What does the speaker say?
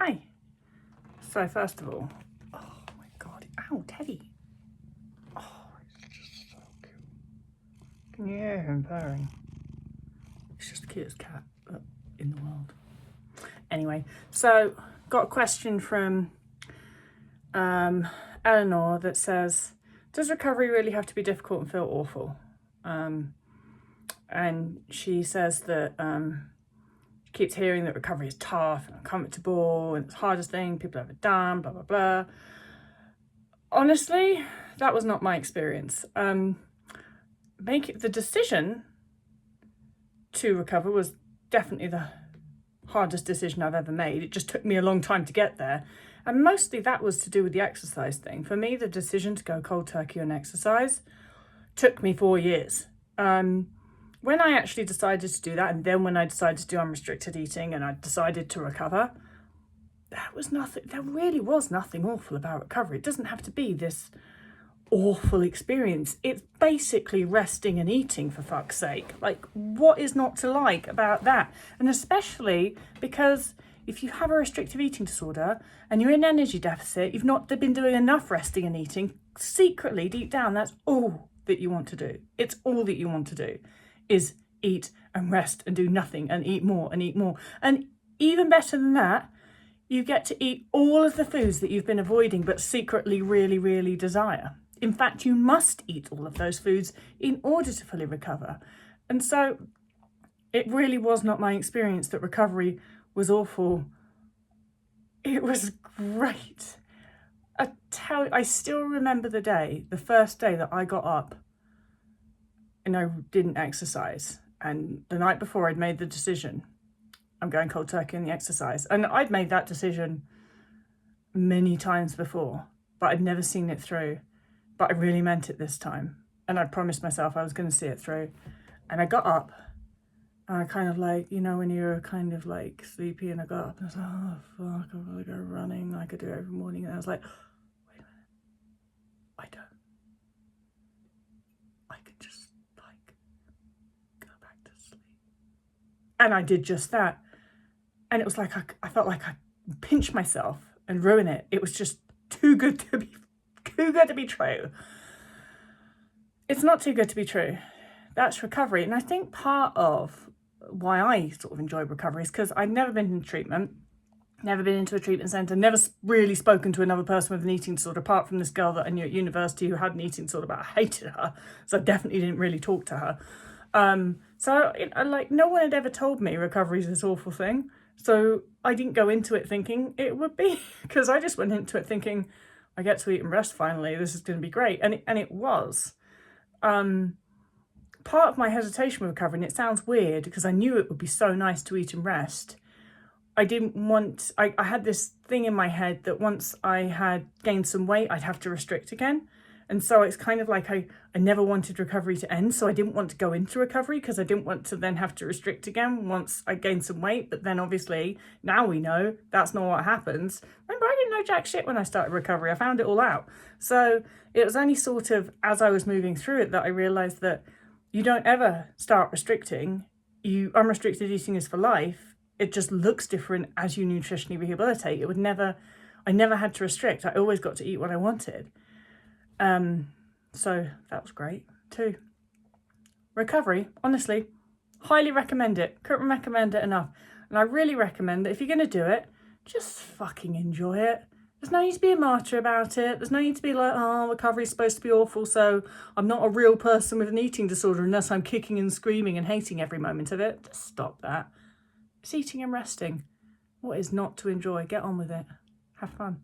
Hi. So first of all, oh my God, ow, Teddy. Oh, it's just so cute. Can you hear him purring? It's just the cutest cat in the world. Anyway, so got a question from Eleanor that says, does recovery really have to be difficult and feel awful? And she says that she keeps hearing that recovery is tough and uncomfortable and it's the hardest thing people have ever done, blah, blah, blah. Honestly, that was not my experience. The decision to recover was definitely the hardest decision I've ever made. It just took me a long time to get there. And mostly that was to do with the exercise thing. For me, the decision to go cold turkey on exercise took me 4 years. When I actually decided to do that, and then when I decided to do unrestricted eating and I decided to recover, there really was nothing awful about recovery. It doesn't have to be this awful experience. It's basically resting and eating, for fuck's sake. Like, what is not to like about that? And especially because if you have a restrictive eating disorder and you're in energy deficit, you've not been doing enough resting and eating, secretly, deep down, that's all that you want to do. It's all that you want to do is eat and rest and do nothing and eat more and eat more. And even better than that, you get to eat all of the foods that you've been avoiding but secretly really, really desire. In fact, you must eat all of those foods in order to fully recover. And so it really was not my experience that recovery was awful. It was great. I still remember the first day that I got up and I didn't exercise. And the night before I'd made the decision, I'm going cold turkey in the exercise. And I'd made that decision many times before, but I'd never seen it through. But I really meant it this time. And I promised myself I was going to see it through. And I got up and I kind of like, you know, when you're kind of like sleepy, and I got up and I was like, oh fuck, I want to go running like I do every morning. And I was like, wait a minute, I don't. I could just like go back to sleep. And I did just that. And it was like, I felt like I pinched myself and ruin it. It was just too good to be true. It's not too good to be true. That's recovery. And I think part of why I sort of enjoy recovery is because I'd never been in treatment, never been into a treatment centre, never really spoken to another person with an eating disorder, apart from this girl that I knew at university who had an eating disorder, but I hated her. So I definitely didn't really talk to her. Like no one had ever told me recovery is this awful thing. So I didn't go into it thinking it would be, because I just went into it thinking, I get to eat and rest finally, this is going to be great. And it was. Part of my hesitation with recovery, and it sounds weird because I knew it would be so nice to eat and rest, I had this thing in my head that once I had gained some weight, I'd have to restrict again. And so it's kind of like I never wanted recovery to end. So I didn't want to go into recovery because I didn't want to then have to restrict again once I gained some weight. But then obviously now we know that's not what happens. Remember, I didn't know jack shit when I started recovery. I found it all out. So it was only sort of as I was moving through it that I realized that you don't ever start restricting. Unrestricted eating is for life. It just looks different as you nutritionally rehabilitate. I never had to restrict. I always got to eat what I wanted. So that was great too. Recovery, honestly, highly recommend it. Couldn't recommend it enough. And I really recommend that if you're going to do it, just fucking enjoy it. There's no need to be a martyr about it. There's no need to be like, oh, recovery is supposed to be awful, so I'm not a real person with an eating disorder unless I'm kicking and screaming and hating every moment of it. Just stop that. It's eating and resting. What is not to enjoy? Get on with it. Have fun.